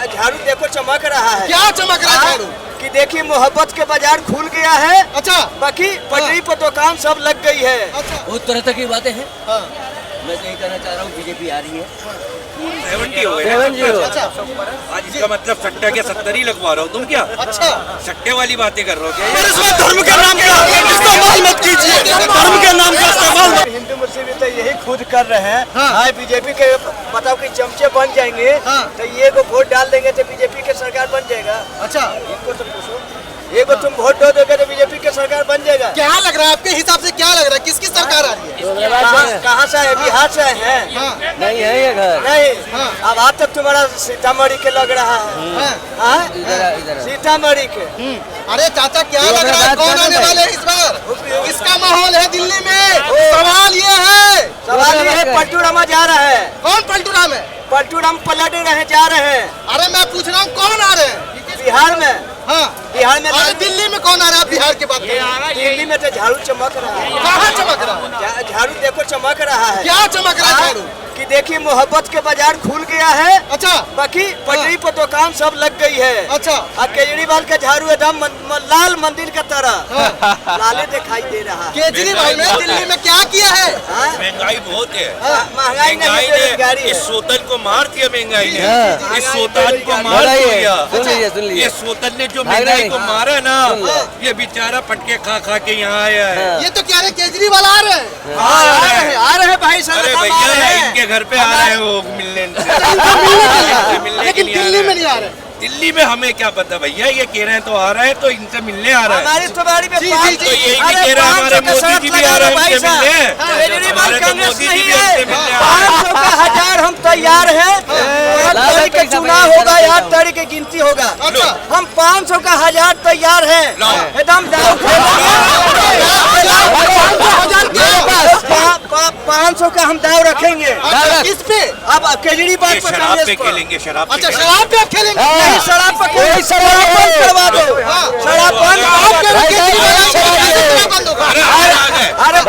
झाड़ू देखो चमक रहा है। क्या चमक रहा है झाड़ू? कि देखिए मोहब्बत के बाजार खुल गया है। अच्छा, बाकी पटरी पर दुकान सब लग गई है। अच्छा, बहुत तरह तरह की बातें हैं। हाँ, मैं तो ये कहना चाह रहा हूँ बीजेपी आ रही है। 70 हो गए। 70 अच्छा, आज इसका मतलब सट्टा के 70 ही लगवा रहा हो तुम क्या? अच्छा। सट्टे वाली बातें कर रहे हो क्या? इसमें धर्म के नाम का इस्तेमाल मत कीजिए। धर्म के नाम का इस्तेमाल मत। हिंदू मुस्लिम भी तो यही खुद कर रहे हैं। हाँ। हाँ, बीजेपी के बताओ कि चमचे बन जाएंगे। हाँ। तो ये को वोट डाल देंगे तो बीजेपी के सरकार बन जाएगा। अच्छा, इनको तो पूछो, ये को तुम वोट दो दोगे तो बीजेपी के सरकार बन जाएगा। क्या लग रहा है आपके हिसाब से? क्या लग रहा है किसकी सरकार आ रही है? कहाँ से है? बिहार से है? हाँ, नहीं है ये घर। नहीं। हाँ। अब आज तक तुम्हारा सीतामढ़ी के लग रहा है। हाँ। हाँ? इधर सीतामढ़ी के। अरे चाचा क्या लग रहा है? कौन आने वाले हैं इस बार? किसका माहौल है दिल्ली में? सवाल ये है। सवाल ये है, पलटू रामा जा रहा है। कौन पलटू राम है? पलटू राम पलट रहे जा रहे हैं अरे मैं पूछ रहा हूँ कौन आ रहे हैं? बिहार में। हाँ, बिहार में। अरे दिल्ली में कौन आ रहा है? बिहार की बात करें। दिल्ली में तो झाड़ू चमक रहा है। कहाँ चमक रहा है? झाड़ू देखो चमक रहा है। क्या चमक रहा है झाड़ू? कि देखिए मोहब्बत के बाजार खुल गया है। अच्छा, बाकी पटरी पर दुकान सब लग गई है। अच्छा, और केजरीवाल का झाड़ू एकदम लाल मंदिर का तरह हाँ। लाले दिखाई दे रहा है। केजरीवाल ने दिल्ली में क्या किया है? हाँ? महंगाई बहुत है। महंगाई नहीं, बेरोजगारी ने इस है। सोतन को मार दिया। महंगाई ने हाँ। इस सोतन को मार दिया। सुन लीजिए ये सोतन ने जो महंगाई को मारा ना, ये बेचारा पटके खा खा के यहाँ आया है। ये तो कह रहे केजरीवाल आ रहे हैं। आ रहे हैं भाई साहब। अरे आ भैया रहे हैं। इनके घर पे आ रहे हैं वो मिलने मिलने लेकिन के लिए दिल्ली में नहीं आ रहे। दिल्ली में हमें क्या पता भैया, ये कह रहे हैं तो आ रहे हैं, तो इनसे मिलने आ रहे हैं। हमारी तुम्हारी में जी, पाँच- जी, तो यही अरे नहीं कह रहे हैं, हमारे 500 का मोदी जी भी शर्त आ रहे हैं लगा उनसे दो भाई मिलने। साहब। केजरीवाल हमारे तो कांग्रेस मोदी जी नहीं भी है। उनसे मिलने आ रहे हैं। 500 का 1000 हम तैयार हैं। तारीख का चुनाव होगा, 8 तारीख की गिनती होगा। अच्छा, हम 500 का 1000 तैयार हैं। लो। एकदम दाव 500 का हम दाव रखेंगे। इस पे अब केजरीवाल ये पर शराब कांग्रेस पे पर। खेलेंगे, शराब पे अच्छा, खेलेंगे। शराब पे आप खेलेंगे? नहीं, शराब पर कोई शराब बंद करवा दो। शराब बंद आप कह रहे हैं केजरीवाल अरे बंद होगा। अरे आ गए। अरे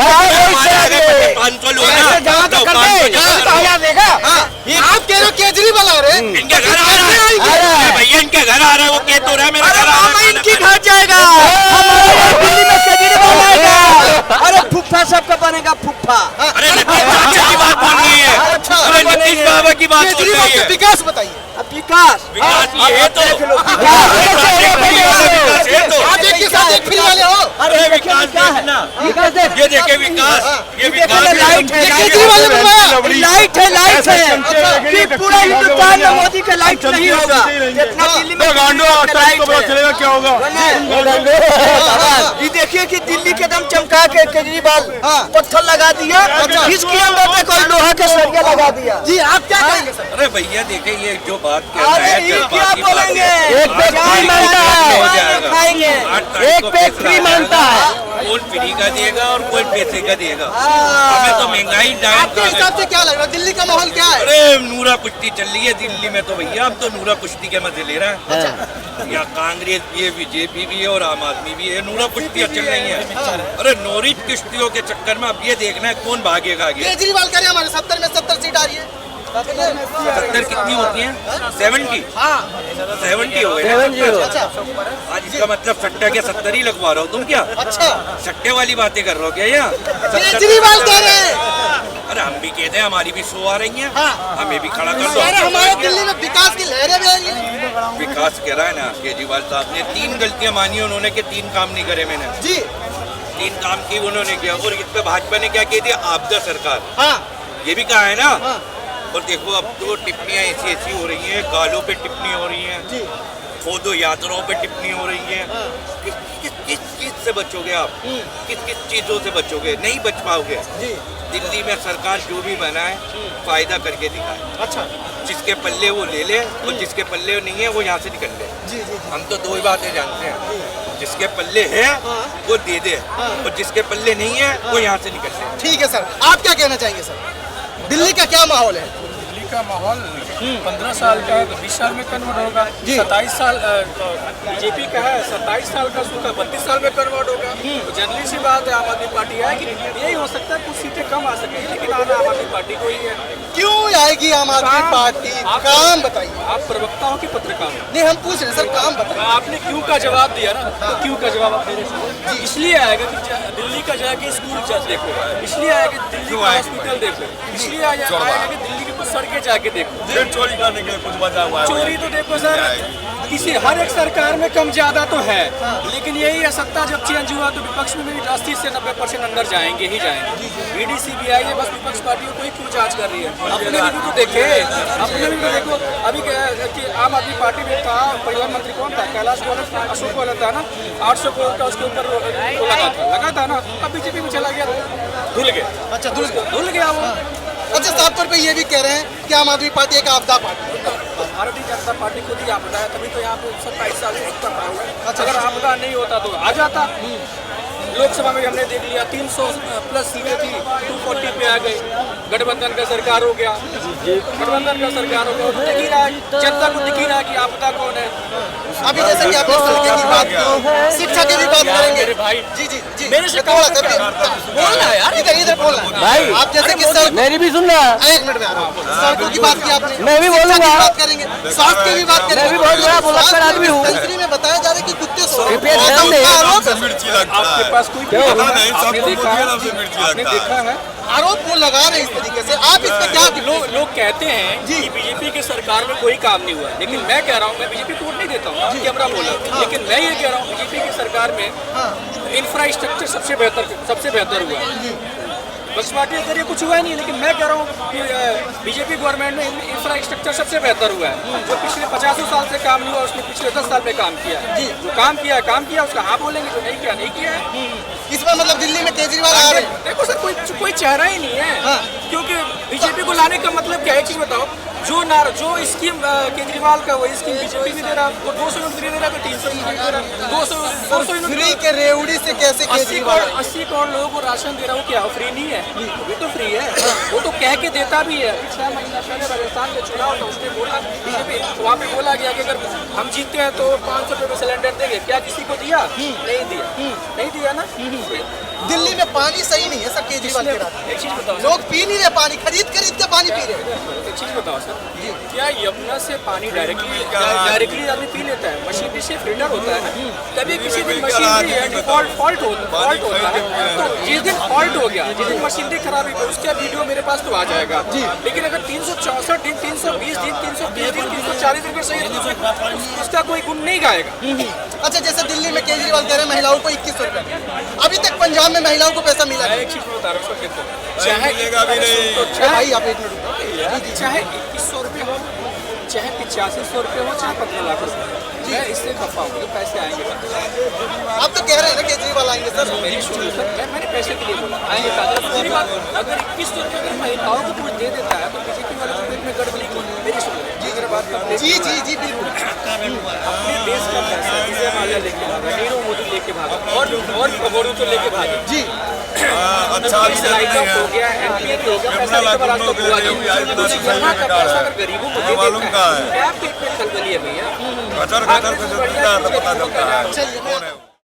हमारे आगे 500 लोग हैं ना, जहाँ तो तो कर 500 दे, जगह तो हज़ार देगा। आप कह रहे हो केजरीवाल आ रहे हैं? इनके घर आ रहा है। अरे भैया इनके घर आ रहा है, वो कह तो रहा है मेरा अरे घर आ रहा मामा है। इनकी घर जाएगा। हमारे यहाँ दिल्ली में केजरीवाल आएगा। अरे फुफ्फा सबका बनेगा फुफ्फा। अरे नीतीश बाबा की बात बोल रही है। अरे नीतीश बाबा की बात बोल केजरीवाल रही का है। विकास बताइए। अब विकास विकास ये है तो देख लो, विकास है तो। आप एक के साथ एक फ्री वाले हो। अरे विकास देखना, विकास देख। ये देखे विकास, ये विकास देखो लाइट है, ये लाइट केजरीवाल ने बनवाया। लाइट है, लाइट है। कि पूरा हिंदुस्तान में मोदी का लाइट नहीं होगा जितना दिल्ली में लाइट है। क्या होगा? ये देखिए कि दिल्ली के दम चमका के केजरीवाल पत्थर लगा दिया। इसके अंदर पे कोई लोहा का सरिया लगा दिया। जी, आप क्या कहेंगे सर? अरे भैया देखे ये जो बात कर रहा अरे है, ये जज्बात क्या की बात बोलेंगे? है। एक पे फ्री मांगता है। खाएंगे। 8 तारीख एक को पे फैसला फ्री आएगा। मांगता है। कौन फ्री का देगा और कौन पैसे का देगा। हमें तो महंगाई डायन आपके हिसाब से क्या लग रहा है? दिल्ली का माहौल क्या है? अरे नूरा कुश्ती चल रही है दिल्ली में तो भैया, अब तो नूरा कुश्ती के मजे ले रहा है। यहाँ कांग्रेस भी है, बीजेपी भी है और आम आदमी भी है। नूरा कुश्तियाँ चल रही हैं। अरे नोरी कुश्तियों के चक्कर में अब ये देखना है कौन भागेगा आगे। केजरीवाल कह रहे हैं हमारे 70 में 70 सीट आ रही है। 70 कितनी होती हैं? 70 70 हो गए। 70। अच्छा, आज इसका मतलब सट्टा के 70 ही लगवा रहा हो तुम क्या? अच्छा, सट्टे वाली बातें कर रहे हो क्या यहाँ? केजरीवाल कह रहे हैं। अरे हम भी कहते हैं, हमारी भी 100 आ रही हैं। हाँ। हमें भी खड़ा कर अरे हमारे दो। दिल्ली में विकास की लहरें भी आएंगी। विकास कह रहा है ना केजरीवाल साहब ने, 3 गलतियां मानी उन्होंने कि 3 काम नहीं करे मैंने। जी, 3 काम की उन्होंने किया। और इस पे भाजपा ने क्या कह दिया? आपदा सरकार, हाँ, ये भी कहा है ना। हाँ। और देखो अब तो टिप्पणियां ऐसी ऐसी हो रही हैं, गालों पे टिप्पणी हो रही हैं, जी, खोदो यात्राओं पे टिप्पणी हो रही है। किस चीज से बचोगे आप? किस किस चीजों से बचोगे? नहीं बच पाओगे। जी, दिल्ली में सरकार जो भी बनाए फायदा करके दिखाए। अच्छा, जिसके पल्ले वो ले ले और जिसके पल्ले नहीं है वो यहाँ से निकल ले। जी, जी, हम तो 2 ही बातें जानते हैं, जिसके पल्ले है वो दे दे और जिसके पल्ले नहीं है वो यहाँ से निकल ले। ठीक है सर। आप क्या कहना चाहेंगे सर? दिल्ली का क्या माहौल है? दिल्ली का माहौल 15 साल का है तो 20 साल में कन्वर्ट होगा। 27 साल बीजेपी का है, 27 साल का सूखा 32 साल में कन्वर्ट होगा। तो जनरली सी बात है, आम आदमी पार्टी आएगी। यही हो सकता है कुछ सीटें कम आ सकेंगी, लेकिन आना आम आदमी पार्टी को ही है। क्यों आएगी आम आदमी पार्टी? काम बताइए। आप प्रवक्ता हो कि पत्रकार हो? नहीं, हम पूछ रहे हैं सर, काम बताइए। आपने क्यों का जवाब दिया ना, तो क्यों का जवाब आप दे रहे हैं। इसलिए आएगा कि दिल्ली का जाके स्कूल देखो, इसलिए आएगा दिल्ली का हॉस्पिटल देखो, इसलिए आएगा कि दिल्ली की कुछ सड़कें जाके देखो। चोरी करने के लिए कुछ बचा हुआ है। चोरी तो देखो सर, किसी हर एक सरकार में कम ज्यादा तो है, लेकिन यही है सत्ता जब चेंज हुआ तो विपक्ष में भी 80 से 90% अंदर जाएंगे ही जाएंगे। ईडी सीबीआई है, बस विपक्ष पार्टियों को ही क्यों जांच कर रही है? अपने भी तो देखे, अपने भी तो देखो। अभी क्या है कि आम आदमी पार्टी में था, परिवहन मंत्री कौन था? कैलाश गौरव, अशोक गहलोत था ना, 800 करोड़ का उसके ऊपर लगा था ना। अब बीजेपी में चला गया, धुल गया। अच्छा, धुल गया वो। अच्छा, साफ तौर पे ये भी कह रहे हैं कि आम आदमी पार्टी एक आपदा पार्टी है। भारतीय जनता पार्टी खुद ही आपदा है, तभी तो यहाँ पे 27 साल से सत्ता पाया हुआ है। अगर आपदा नहीं होता तो आ जाता। लोकसभा में हमने देख लिया 300 प्लस सीटें थी, 240 पे आ गई। गठबंधन का सरकार हो गया, गठबंधन का सरकार हो गया। दिख ही रहा है, जनता को दिख ही रहा है कि आपदा कौन है। अभी जैसे कि आपने सड़कों की बात की, शिक्षा की भी बात करेंगे। मेरे भाई, जी जी जी, मेरे से बोलना है यार, इधर बोलना है भाई। आप जैसे कि मेरी भी सुन रहा। एक मिनट में आ रहा हूँ। सड़कों की बात की आपने, मैं भी बोलूंगा। शिक्षा की बात करेंगे, स्वास्थ्य की भी बात करेंगे। मैं भी बहुत बड़ा बुलंदशहर आदमी हूँ। डिस्पेंसरी में बताया जा रहा है कि कुत्ते सो रहे कृपया हैं। ध्यान दें। आरोप है। मिर्ची लगता आपके है। पास कोई क्या होगा? नहीं, आपने सबको देखा है, मुझे मिर्ची आपने लगता है। देखा है। आरोप वो लगा रहे हैं इस तरीके से, आप इस पे क्या लोग कहते हैं कि बीजेपी की सरकार में कोई काम नहीं हुआ, लेकिन मैं कह रहा हूँ, मैं बीजेपी को वोट नहीं देता हूँ, कैमरा बोला, लेकिन मैं ये कह रहा हूँ बीजेपी की सरकार में इंफ्रास्ट्रक्चर सबसे बेहतर हुआ है। बस पार्टी के जरिए कुछ हुआ ही नहीं, लेकिन मैं कह रहा हूँ कि बीजेपी गवर्नमेंट में इंफ्रास्ट्रक्चर सबसे बेहतर हुआ है। जो पिछले 50 साल से काम नहीं हुआ, उसने पिछले 10 साल में काम किया है। जो काम किया उसका हाँ बोलेंगे, जो नहीं किया है। इस बार मतलब दिल्ली में केजरीवाल आ रहे हैं। देखो सर, कोई चेहरा ही नहीं है, क्योंकि बीजेपी को लाने का मतलब क्या है? एक चीज बताओ, जो स्कीम केजरीवाल का वो स्कीम बीजेपी भी दे रहा है, 200 यूनिट फ्री दे रहा है, 300 यूनिट दे रहा है, 200 यूनिट फ्री के रेवड़ी से कैसे 80 करोड़ लोगों को राशन दे रहा हूँ, क्या फ्री नहीं है? वो तो फ्री है, वो तो कह के देता भी है। 6 महीना पहले राजस्थान के चुनाव था, उसने बोला, बीजेपी वहाँ पे बोला गया कि अगर हम जीतते हैं तो 500 रुपये में सिलेंडर देंगे। क्या किसी को दिया? नहीं दिया ना। दिल्ली में पानी सही नहीं है सर, केजरीवाल के रात। एक चीज बताओ, लोग पी नहीं रहे पानी, खरीद के पानी पी रहे हैं। एक चीज बताओ सर, क्या यमुना से पानी डायरेक्टली आदमी पी लेता है? मशीनरी से फिल्टर होता है ना। कभी किसी दिन मशीनरी फॉल्ट होता है, तो जिस दिन फॉल्ट हो गया, जिस दिन मशीनरी खराब हुई, उसका वीडियो मेरे पास तो आ जाएगा। लेकिन अगर 364 दिन, 320 दिन, 330 दिन, 340 दिन पर सही है, उसका कोई गुण नहीं गाएगा। अच्छा, जैसे दिल्ली में केजरीवाल कह रहे हैं महिलाओं को 2100 रुपये, अभी तक पंजाब में महिलाओं को पैसा मिला मैं नहीं। एक चीज बता रहा हूँ, भाई आप 1 मिनट, चाहे 2100 रुपये हो, चाहे 8500 रुपये हो, चाहे 15 लाख रुपये, मैं इससे खफा हूँ, पैसे आएंगे। आप तो कह रहे हैं ना केजरीवाल आएंगे सर। मैंने पैसे के लिए बोला आएंगे। मेरी बात, अगर 2100 रुपये अगर महिलाओं को कुछ दे देता है तो बीजेपी वाले को पेट में गड़बड़ी क्यों? मेरी सुनो जी बिल्कुल। अपने देश का पैसा विजय माल्या लेके भागा, नीरव मोदी लेके भागा, और खबरों तो लेके भागे जी। अच्छा हो गया, एमपी हो गया, पैसा लेकर आज तो हुआ नहीं। यहाँ का पैसा अगर गरीबों को दे देता है, क्या पेट में खलबली है भैया? खतर खतर पता चलता है।